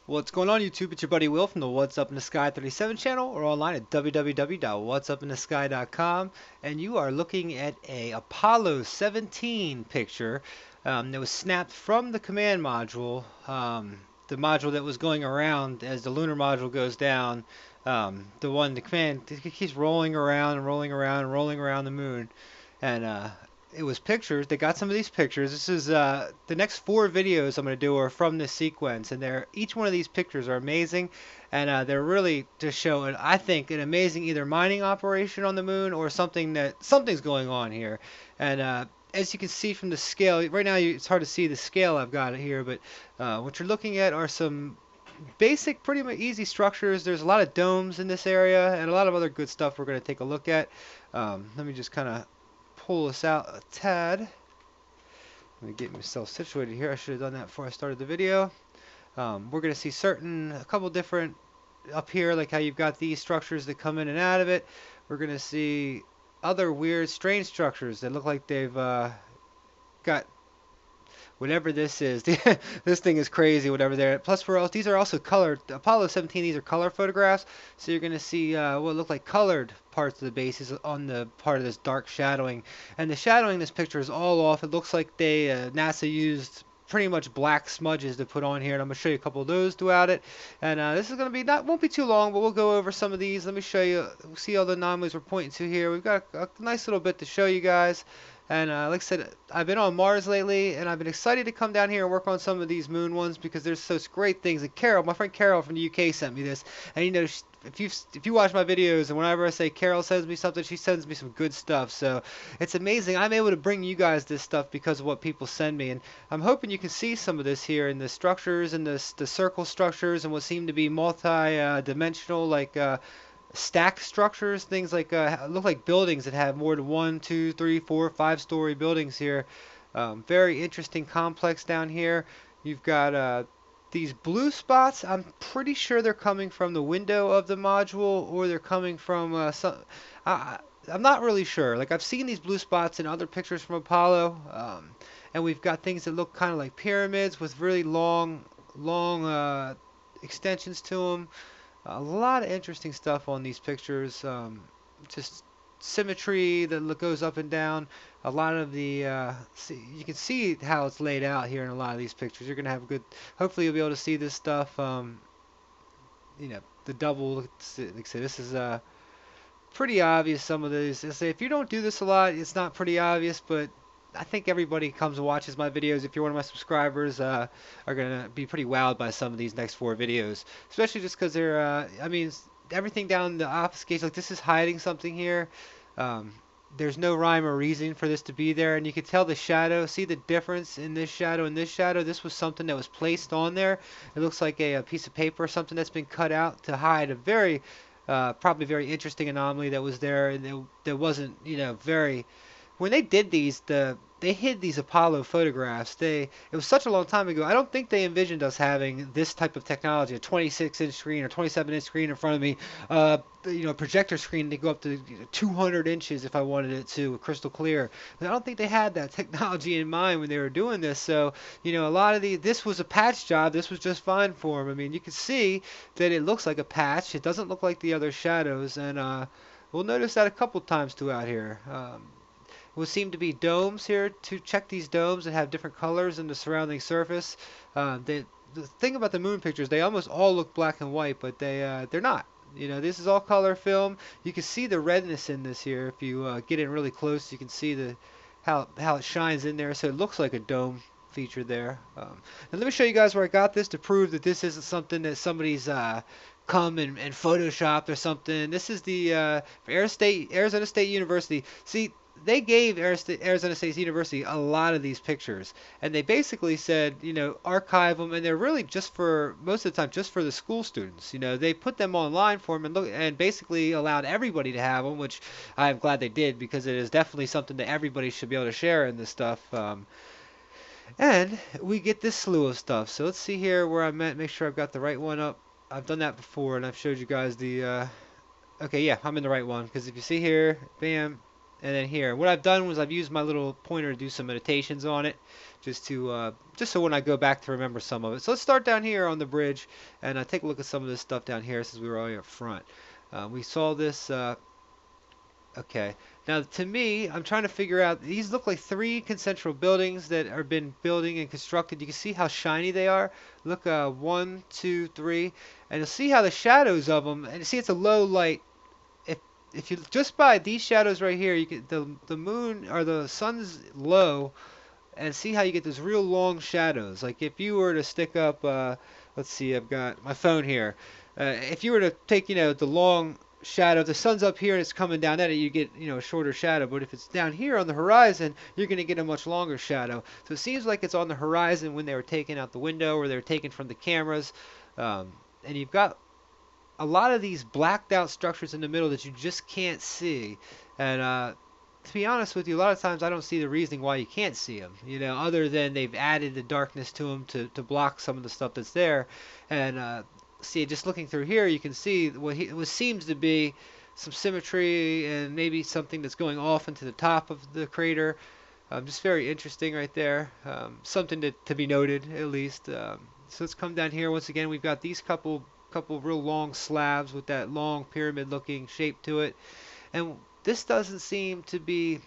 What's going on YouTube? It's your buddy Will from the What's Up in the Sky 37 channel or online at www.whatsupinthesky.com, and you are looking at a Apollo 17 picture that was snapped from the command module, the module that was going around as the lunar module goes down. The command it keeps rolling around and rolling around and rolling around the moon, and it was pictures. They got some of these pictures. This is the next four videos I'm going to do are from this sequence, and they're each one of these pictures are amazing, and they're really just showing, I think, an amazing either mining operation on the moon or something's going on here. And as you can see from the scale, right now it's hard to see the scale I've got here, but what you're looking at are some basic, pretty much easy structures. There's a lot of domes in this area and a lot of other good stuff we're going to take a look at. Let me just kind of pull this out a tad. Let me get myself situated here. I should have done that before I started the video. We're going to see a couple different up here, like how you've got these structures that come in and out of it. We're going to see other weird, strange structures that look like they've got whatever this is. This thing is crazy, whatever there. Plus, these are also colored. Apollo 17, these are color photographs. So you're going to see what look like colored parts of the bases on the part of this dark shadowing. And the shadowing in this picture is all off. It looks like NASA used pretty much black smudges to put on here, and I'm going to show you a couple of those throughout it. And this is going to be won't be too long, but we'll go over some of these. Let me show you, see all the anomalies we're pointing to here. We've got a nice little bit to show you guys. And like I said, I've been on Mars lately, and I've been excited to come down here and work on some of these moon ones because there's such great things. And Carol, my friend Carol from the UK, sent me this. And you know, if you watch my videos, and whenever I say Carol sends me something, she sends me some good stuff. So it's amazing. I'm able to bring you guys this stuff because of what people send me. And I'm hoping you can see some of this here in the structures and the circle structures and what seem to be multi-dimensional, like stack structures, things like look like buildings that have more than 1, 2, 3, 4, 5-story buildings here. Very interesting complex down here. You've got these blue spots. I'm pretty sure they're coming from the window of the module, or they're coming from I'm not really sure. Like, I've seen these blue spots in other pictures from Apollo, and we've got things that look kind of like pyramids with really long extensions to them. A lot of interesting stuff on these pictures. Just symmetry that goes up and down. A lot of the you can see how it's laid out here in a lot of these pictures. You're gonna have hopefully you'll be able to see this stuff. You know, the double. Like I say, this is pretty obvious. Some of these. I say if you don't do this a lot, it's not pretty obvious, but I think everybody comes and watches my videos. If you're one of my subscribers, are going to be pretty wowed by some of these next four videos. Especially just because they're, I mean, everything down the obfuscate, like this is hiding something here. There's no rhyme or reason for this to be there. And you can tell the shadow, see the difference in this shadow and this shadow. This was something that was placed on there. It looks like a piece of paper or something that's been cut out to hide a very, probably very interesting anomaly that was there. And there wasn't, you know, very... When they did these, they hid these Apollo photographs. It was such a long time ago. I don't think they envisioned us having this type of technology, a 26-inch screen or 27-inch screen in front of me, you know, a projector screen to go up to 200 inches if I wanted it to, crystal clear. But I don't think they had that technology in mind when they were doing this. So, you know, a lot of this was a patch job. This was just fine for them. I mean, you can see that it looks like a patch. It doesn't look like the other shadows, and we'll notice that a couple times throughout here. Will seem to be domes here to check these domes and have different colors in the surrounding surface. The thing about the moon pictures, they almost all look black and white, but they're not. You know, this is all color film. You can see the redness in this here. If you get in really close, you can see how it shines in there. So it looks like a dome feature there. And let me show you guys where I got this to prove that this isn't something that somebody's come and photoshopped or something. This is the Arizona State University. See, they gave Arizona State University a lot of these pictures, and they basically said, you know, archive them, and they're really just for, most of the time, just for the school students. You know, they put them online for them and basically allowed everybody to have them, which I'm glad they did, because it is definitely something that everybody should be able to share in this stuff. And we get this slew of stuff. So let's see here where I'm at, make sure I've got the right one up. I've done that before, and I've showed you guys the, okay, yeah, I'm in the right one, because if you see here, bam, and then here. What I've done was I've used my little pointer to do some meditations on it, just so when I go back to remember some of it. So let's start down here on the bridge and take a look at some of this stuff down here since we were already up front. We saw this. Okay. Now, to me, I'm trying to figure out. These look like three concentric buildings that are been building and constructed. You can see how shiny they are. Look, 1, 2, 3, and you'll see how the shadows of them. And you see, it's a low light. If if you just by these shadows right here, you can the moon or the sun's low, and see how you get those real long shadows. Like if you were to stick up, let's see, I've got my phone here. If you were to take, the long shadow, if the sun's up here and it's coming down at it, you get, a shorter shadow. But if it's down here on the horizon, you're going to get a much longer shadow. So it seems like it's on the horizon when they were taken out the window or they were taken from the cameras. And you've got a lot of these blacked out structures in the middle that you just can't see. And to be honest with you, a lot of times I don't see the reasoning why you can't see them, other than they've added the darkness to them to block some of the stuff that's there. And see, just looking through here, you can see what seems to be some symmetry and maybe something that's going off into the top of the crater. Just very interesting right there. Something to be noted, at least. So let's come down here. Once again, we've got these couple real long slabs with that long pyramid looking shape to it. And this doesn't seem to be,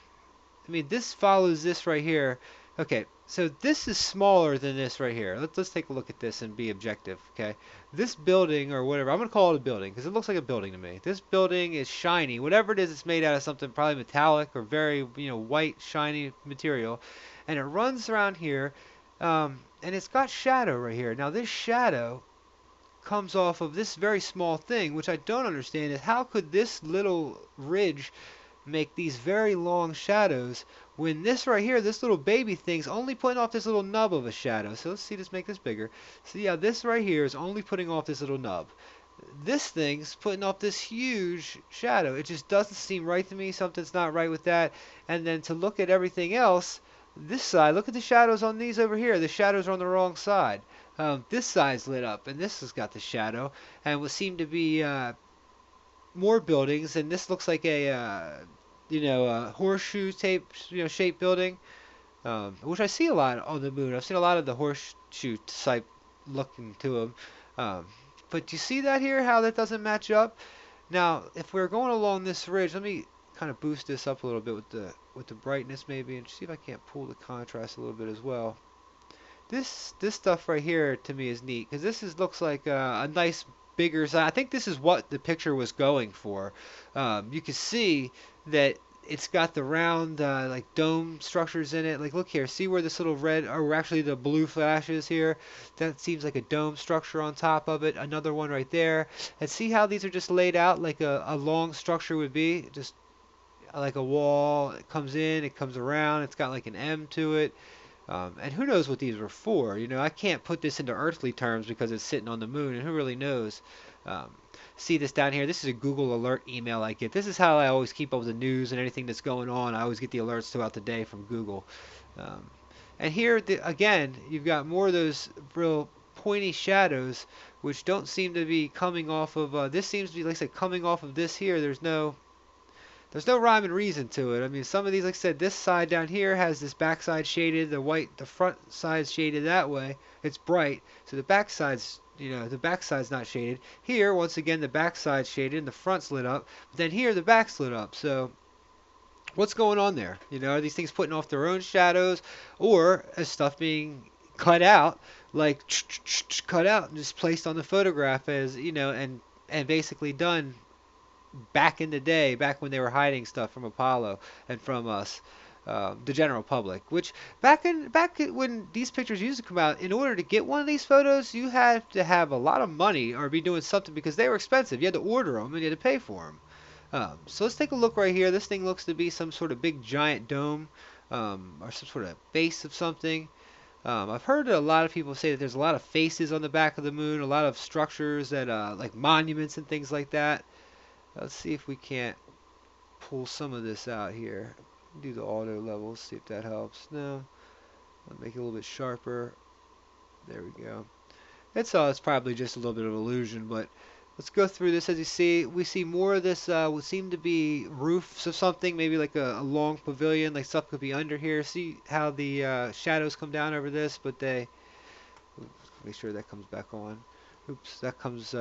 I mean, this follows this right here. Okay, so this is smaller than this right here. Let's take a look at this and be objective, okay? This building, or whatever, I'm going to call it a building because it looks like a building to me. This building is shiny. Whatever it is, it's made out of something probably metallic or very, white, shiny material. And it runs around here, and it's got shadow right here. Now, this shadow comes off of this very small thing, which I don't understand is how could this little ridge make these very long shadows when this right here, this little baby thing's only putting off this little nub of a shadow. So let's see, let's make this bigger. So yeah, this right here is only putting off this little nub. This thing's putting off this huge shadow. It just doesn't seem right to me. Something's not right with that. And then to look at everything else, this side, look at the shadows on these over here. The shadows are on the wrong side. This side's lit up, and this has got the shadow, and what seem to be more buildings, and this looks like a horseshoe shaped building, which I see a lot on the moon. I've seen a lot of the horseshoe type looking to them. But you see that here, how that doesn't match up? Now, if we're going along this ridge, let me kind of boost this up a little bit with the brightness maybe, and see if I can't pull the contrast a little bit as well. This stuff right here to me is neat because looks like a nice bigger size. I think this is what the picture was going for. You can see that it's got the round like dome structures in it. Like look here, see where this little red or actually the blue flashes here? That seems like a dome structure on top of it. Another one right there. And see how these are just laid out like a long structure would be, just like a wall. It comes in, it comes around. It's got like an M to it. And who knows what these were for? I can't put this into earthly terms because it's sitting on the moon, and who really knows? See this down here? This is a Google alert email I get. This is how I always keep up with the news and anything that's going on. I always get the alerts throughout the day from Google. And here, again, you've got more of those real pointy shadows, which don't seem to be coming off of, this seems to be, like I said, coming off of this here. There's no rhyme and reason to it. I mean, some of these, like I said, this side down here has this backside shaded, the front side's shaded that way. It's bright, so the backside's, the backside's not shaded. Here, once again, the backside's shaded and the front's lit up. But then here, the back's lit up. So, what's going on there? Are these things putting off their own shadows, or is stuff being cut out, like cut out and just placed on the photograph as, and basically done back in the day, back when they were hiding stuff from Apollo and from us, the general public. Which when these pictures used to come out, in order to get one of these photos, you had to have a lot of money or be doing something because they were expensive. You had to order them and you had to pay for them. So let's take a look right here. This thing looks to be some sort of big giant dome, or some sort of base of something. I've heard a lot of people say that there's a lot of faces on the back of the moon, a lot of structures that like monuments and things like that. Let's see if we can't pull some of this out here. Do the auto levels, see if that helps. No. I'll make it a little bit sharper. There we go. It's probably just a little bit of illusion, but Let's go through this. As you see, we see more of this would seem to be roofs of something, maybe like a long pavilion, like stuff could be under here. See how the shadows come down over this, but they, make sure that comes back on. Oops, that comes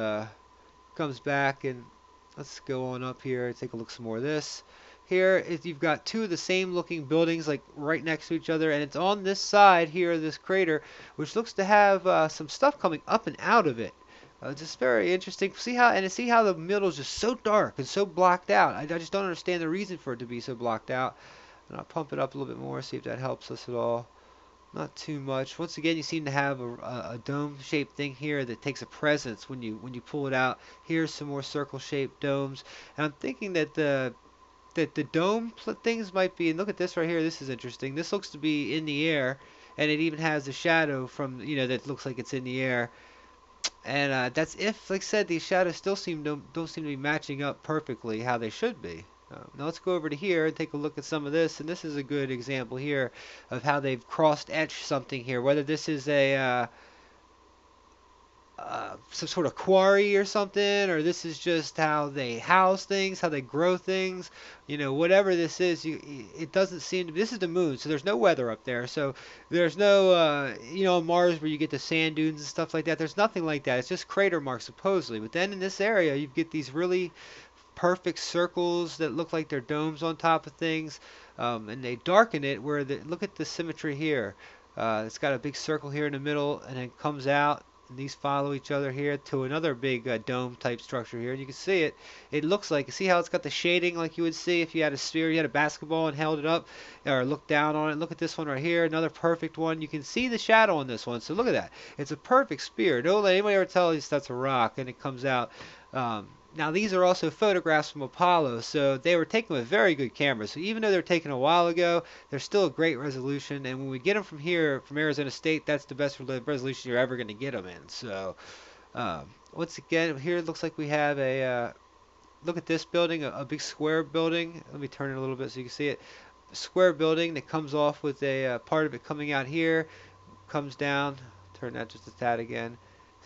back, and let's go on up here and take a look some more of this. Here is you've got two of the same looking buildings like right next to each other, and it's on this side here of this crater, which looks to have some stuff coming up and out of it. Just very interesting. See how the middle is just so dark and so blocked out. I just don't understand the reason for it to be so blocked out. And I'll pump it up a little bit more, see if that helps us at all. Not too much. Once again, you seem to have a dome-shaped thing here that takes a presence when you pull it out. Here's some more circle-shaped domes, and I'm thinking that the dome things might be. And look at this right here. This is interesting. This looks to be in the air, and it even has a shadow from that looks like it's in the air. And that's if, like I said, these shadows still don't seem to be matching up perfectly how they should be. Now let's go over to here and take a look at some of this, and this is a good example here of how they've crossed-etched something here. Whether this is a some sort of quarry or something, or this is just how they house things, how they grow things, whatever this is, it doesn't seem to be. This is the moon, so there's no weather up there, so there's no, on Mars where you get the sand dunes and stuff like that, there's nothing like that. It's just crater marks supposedly, but then in this area you get these really perfect circles that look like they're domes on top of things, and they darken it where look at the symmetry here. It's got a big circle here in the middle, and it comes out. And these follow each other here to another big dome type structure here. And you can see it. It looks like, see how it's got the shading like you would see if you had a sphere, you had a basketball and held it up or looked down on it. Look at this one right here, another perfect one. You can see the shadow on this one. So look at that. It's a perfect sphere. Don't let anybody ever tell you that's a rock and it comes out. Now these are also photographs from Apollo, so they were taken with very good cameras. So even though they're taken a while ago, they're still a great resolution. And when we get them from here, from Arizona State, that's the best resolution you're ever going to get them in. So once again, here it looks like we have look at this building, a big square building. Let me turn it a little bit so you can see it. A square building that comes off with a part of it coming out here, comes down. Turn that just a tad again,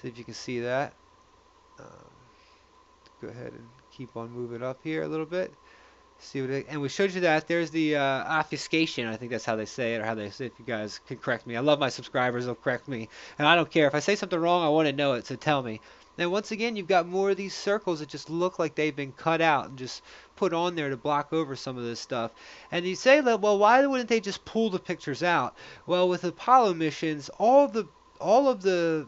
see if you can see that. Go ahead and keep on moving up here a little bit. See what and we showed you that there's the obfuscation. I think that's how they say it, or how they say it. If you guys can correct me, I love my subscribers. They'll correct me, and I don't care if I say something wrong. I want to know it, so tell me. Then once again, you've got more of these circles that just look like they've been cut out and just put on there to block over some of this stuff. And you say, well, why wouldn't they just pull the pictures out? Well, with Apollo missions, all of the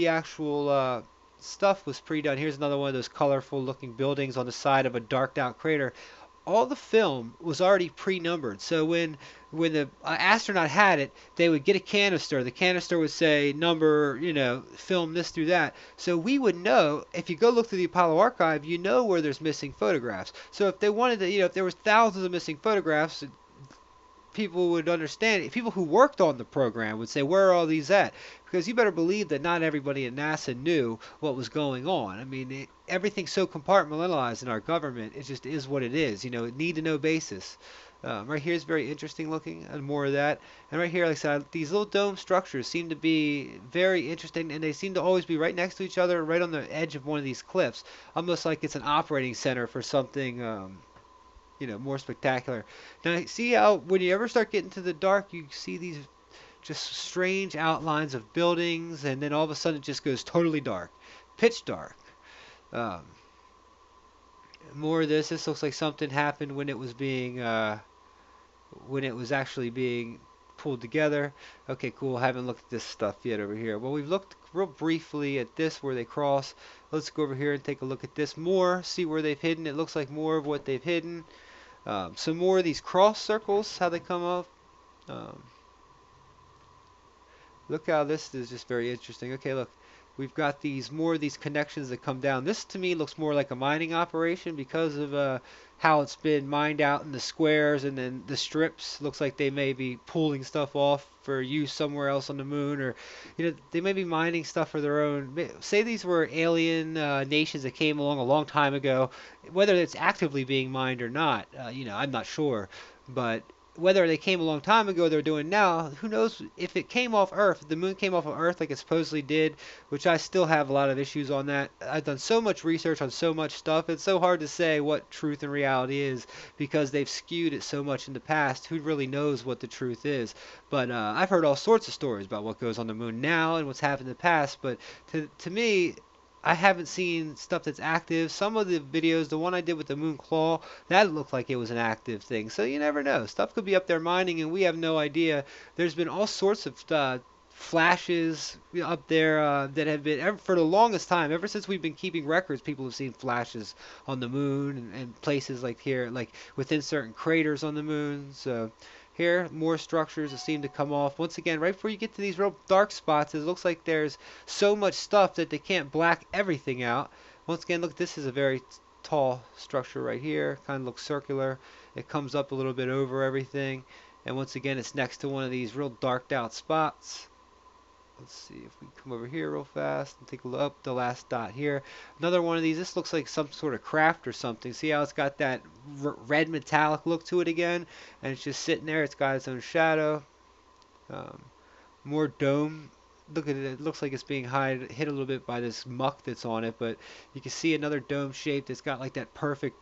actual stuff was pre-done. Here's another one of those colorful looking buildings on the side of a darked out crater. All the film was already pre-numbered. So when the astronaut had it, they would get a canister. The canister would say number, film this through that. So we would know, if you go look through the Apollo archive, you know where there's missing photographs. So if they wanted to, if there was thousands of missing photographs, people would understand it. People who worked on the program would say, where are all these at? Because you better believe that not everybody at NASA knew what was going on. I mean, everything's so compartmentalized in our government. It just is what it is. Need to know basis. Right here is very interesting looking, and more of that. And right here, like I said, these little dome structures seem to be very interesting, and they seem to always be right next to each other, right on the edge of one of these cliffs, almost like it's an operating center for something more spectacular. Now, see how when you ever start getting to the dark, you see these just strange outlines of buildings, and then all of a sudden it just goes totally dark, pitch dark. More of this. This looks like something happened when it was actually being pulled together. Okay, cool. Haven't looked at this stuff yet over here. Well, we've looked real briefly at this where they cross. Let's go over here and take a look at this more. See where they've hidden. It looks like more of what they've hidden. Some more of these cross circles, how they come up. Look how this is just very interesting. Okay, look, we've got more of these connections that come down. This to me looks more like a mining operation because of how it's been mined out in the squares, and then the strips looks like they may be pulling stuff off for use somewhere else on the moon, or they may be mining stuff for their own. Say these were alien nations that came along a long time ago. Whether it's actively being mined or not, I'm not sure, but whether they came a long time ago, they're doing now, who knows if it came off Earth, if the moon came off of Earth like it supposedly did, which I still have a lot of issues on that. I've done so much research on so much stuff, it's so hard to say what truth and reality is because they've skewed it so much in the past. Who really knows what the truth is? But I've heard all sorts of stories about what goes on the moon now and what's happened in the past, but to me, I haven't seen stuff that's active. Some of the videos, the one I did with the moon claw, that looked like it was an active thing. So you never know. Stuff could be up there mining, and we have no idea. There's been all sorts of flashes up there that have been for the longest time. Ever since we've been keeping records, people have seen flashes on the moon and places like here, like within certain craters on the moon. So here, more structures that seem to come off. Once again, right before you get to these real dark spots, it looks like there's so much stuff that they can't black everything out. Once again, look, this is a very tall structure right here. Kind of looks circular. It comes up a little bit over everything. And once again, it's next to one of these real darked out spots. Let's see if we come over here real fast and take a look up the last dot here. Another one of these. This looks like some sort of craft or something. See how it's got that red metallic look to it again? And it's just sitting there. It's got its own shadow. Um, More dome. Look at it. It looks like it's being hit a little bit by this muck that's on it, but you can see another dome shape that's got like that perfect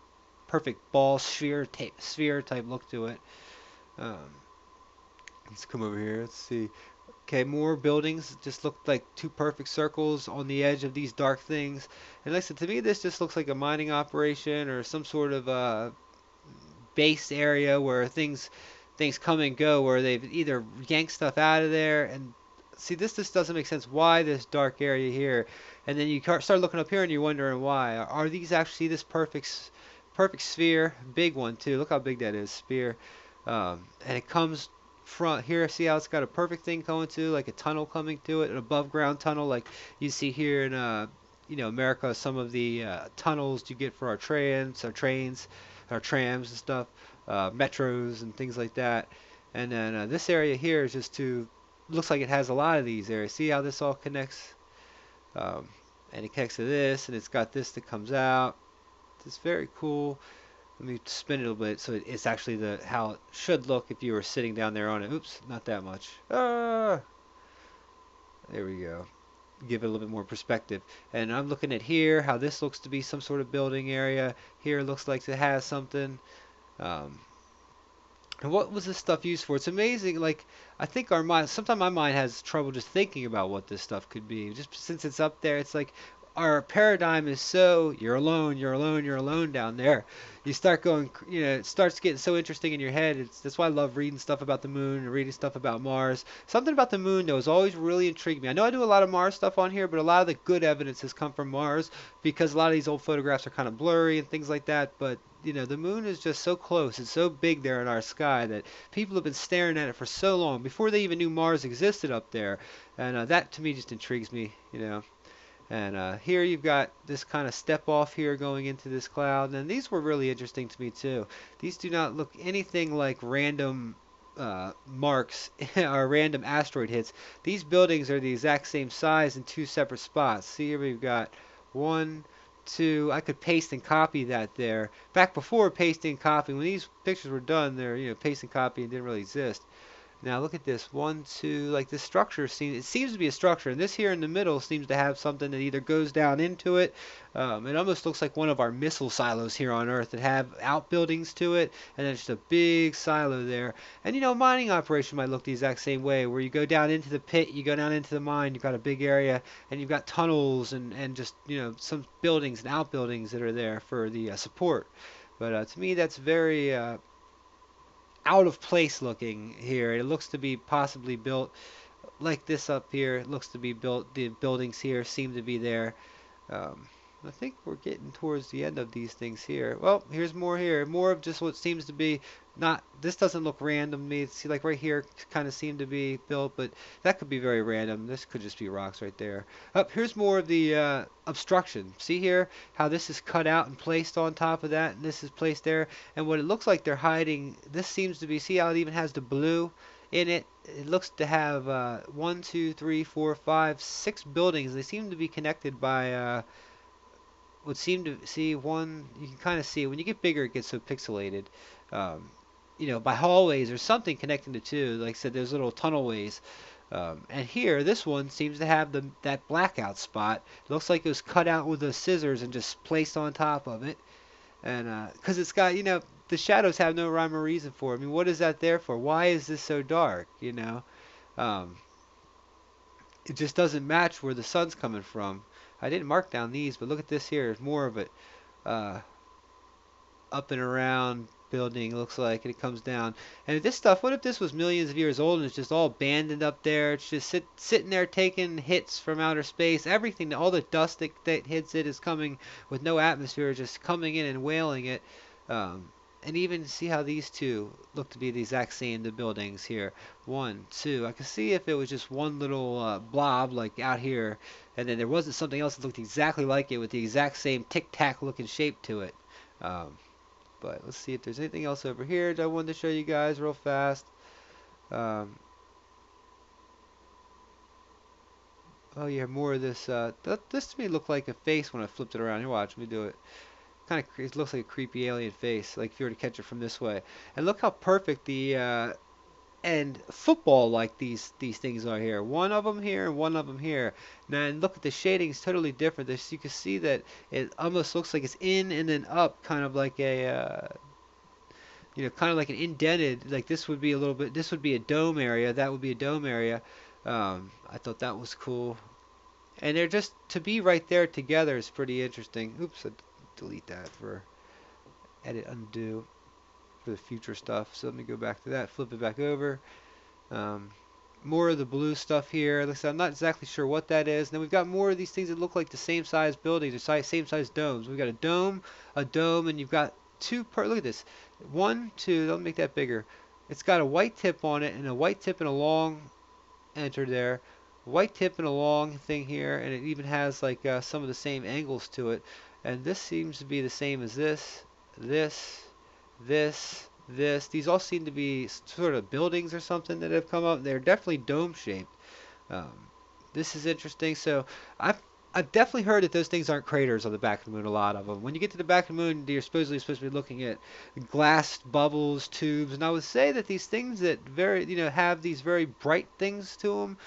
ball sphere type look to it. Um, let's come over here. Let's see. Okay, more buildings just look like two perfect circles on the edge of these dark things. And like I said, to me, this just looks like a mining operation or some sort of base area where things come and go, where they've either yanked stuff out of there. And see, this just doesn't make sense. Why this dark area here? And then you start looking up here and you're wondering why. Are these actually this perfect sphere? Big one too. Look how big that is, sphere. And it comes front here. See how it's got a perfect thing going to, like a tunnel coming to it, an above ground tunnel, like you see here in America. Some of the tunnels you get for our trains, our trams and stuff, metros and things like that. And then this area here is just looks like it has a lot of these areas. See how this all connects? Um, and it connects to this, and it's got this that comes out. It's very cool. Let me spin it a little bit so it's actually how it should look if you were sitting down there on it. Oops, not that much. Ah, there we go. Give it a little bit more perspective. And I'm looking at here how this looks to be some sort of building area. Here it looks like it has something. Um, and what was this stuff used for? It's amazing. Like, I think our mind, sometimes my mind has trouble just thinking about what this stuff could be. Just since it's up there, it's like our paradigm is so you're alone, you're alone, you're alone down there. You start going, it starts getting so interesting in your head. That's why I love reading stuff about the moon and reading stuff about Mars. Something about the moon, though, has always really intrigued me. I know I do a lot of Mars stuff on here, but a lot of the good evidence has come from Mars because a lot of these old photographs are kind of blurry and things like that. But the moon is just so close. It's so big there in our sky that people have been staring at it for so long before they even knew Mars existed up there. And that to me just intrigues me. And here you've got this kind of step off here going into this cloud. And these were really interesting to me too. These do not look anything like random marks or random asteroid hits. These buildings are the exact same size in two separate spots. See here we've got one, two. I could paste and copy that there. Back before pasting and copying, when these pictures were done, they're paste and copy and didn't really exist. Now look at this. One, two, like this structure seems to be a structure, and this here in the middle seems to have something that either goes down into it. It almost looks like one of our missile silos here on Earth that have outbuildings to it, and then just a big silo there. And a mining operation might look the exact same way, where you go down into the pit, you go down into the mine, you've got a big area, and you've got tunnels and just some buildings and outbuildings that are there for the support. But to me, that's very out of place looking here. It looks to be possibly built like this up here. It looks to be built. The buildings here seem to be there. Um, I think we're getting towards the end of these things here. Well, here's more here. More of just what seems to be not. This doesn't look random to me. See, like right here, kind of seem to be built, but that could be very random. This could just be rocks right there. Up here's more of the obstruction. See here how this is cut out and placed on top of that, and this is placed there. And what it looks like they're hiding. This seems to be. See how it even has the blue in it. It looks to have 1, 2, 3, 4, 5, 6 buildings. They seem to be connected by. Would seem to see one. You can kind of see when you get bigger, it gets so pixelated. Um, by hallways or something connecting the two. Like I said, there's little tunnel ways. And here, this one seems to have that blackout spot. It looks like it was cut out with the scissors and just placed on top of it. And because it's got, the shadows have no rhyme or reason for it. I mean, what is that there for? Why is this so dark? Um, it just doesn't match where the sun's coming from. I didn't mark down these, but look at this here. There's more of it. Uh, Up and around building looks like, and it comes down. And this stuff, what if this was millions of years old and it's just all abandoned up there? It's just sitting there taking hits from outer space. Everything, all the dust that hits it is coming with no atmosphere, just coming in and wailing it. And even see how these two look to be the exact same, the buildings here. One, two. I could see if it was just one little blob like out here, and then there wasn't something else that looked exactly like it with the exact same tic-tac looking shape to it. Um, but let's see if there's anything else over here that I wanted to show you guys real fast. Um, oh yeah, more of this. This to me looked like a face when I flipped it around. Here, watch me do it. Kind of, it looks like a creepy alien face, like if you were to catch it from this way. And look how perfect the and football like these things are here. One of them here and one of them here. Now, and look at the shading is totally different. This you can see that it almost looks like it's in and then up, kind of like a kind of like an indented. Like this would be a little bit. This would be a dome area. That would be a dome area. I thought that was cool. And they're just to be right there together is pretty interesting. Oops, I delete that for edit undo for the future stuff. So let me go back to that. Flip it back over. Um, More of the blue stuff here. Like I said, I'm not exactly sure what that is. And then we've got more of these things that look like the same size buildings, or same size domes. We've got a dome, and you've got look at this. One, two, let me make that bigger. It's got a white tip on it, and a white tip and a long enter there. White tip and a long thing here, and it even has like some of the same angles to it. And this seems to be the same as this, this. These all seem to be sort of buildings or something that have come up. They're definitely dome shaped. Um, this is interesting. So I've definitely heard that those things aren't craters on the back of the moon. A lot of them. When you get to the back of the moon, you're supposed to be looking at glass bubbles, tubes, and I would say that these things that have these very bright things to them.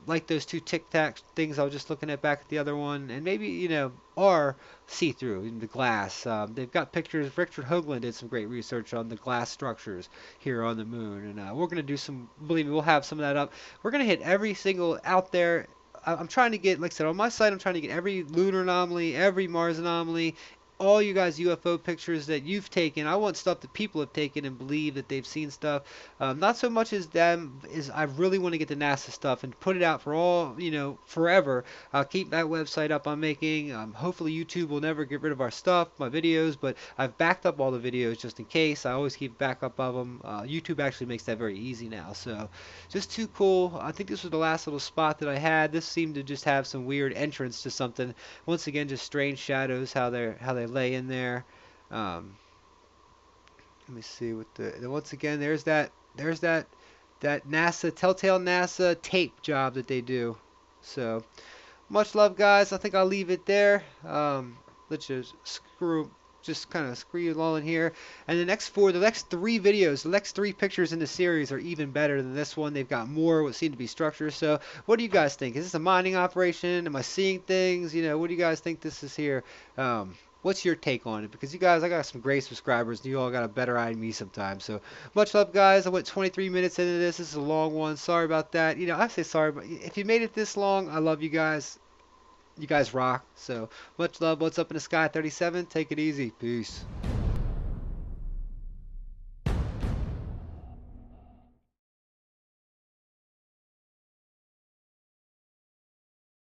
Like those two Tic Tac things I was just looking at back at the other one, and maybe are see-through in the glass. They've got pictures. Richard Hoagland did some great research on the glass structures here on the moon, and we're gonna do some. Believe me, we'll have some of that up. We're gonna hit every single out there. I'm trying to get, like I said, on my site, I'm trying to get every lunar anomaly, every Mars anomaly, all you guys UFO pictures that you've taken. I want stuff that people have taken and believe that they've seen stuff. Not so much as them, is I really want to get the NASA stuff and put it out for all, forever. I'll keep that website up I'm making. Hopefully YouTube will never get rid of our stuff, my videos, but I've backed up all the videos just in case. I always keep backup of them. YouTube actually makes that very easy now. So just too cool. I think this was the last little spot that I had. This seemed to just have some weird entrance to something. Once again, just strange shadows, how they lay in there. Let me see what once again that NASA Telltale NASA tape job that they do. So much love, guys. I think I'll leave it there. Let's just kind of screw you all in here. And the next three videos, the next three pictures in the series are even better than this one. They've got more what seem to be structures. So what do you guys think? Is this a mining operation? Am I seeing things? What do you guys think this is here? What's your take on it? Because you guys, I got some great subscribers, and you all got a better eye than me sometimes. So much love, guys. I went 23 minutes into this. This is a long one. Sorry about that. I say sorry, but if you made it this long, I love you guys. You guys rock. So much love. What's up in the sky? 37. Take it easy. Peace.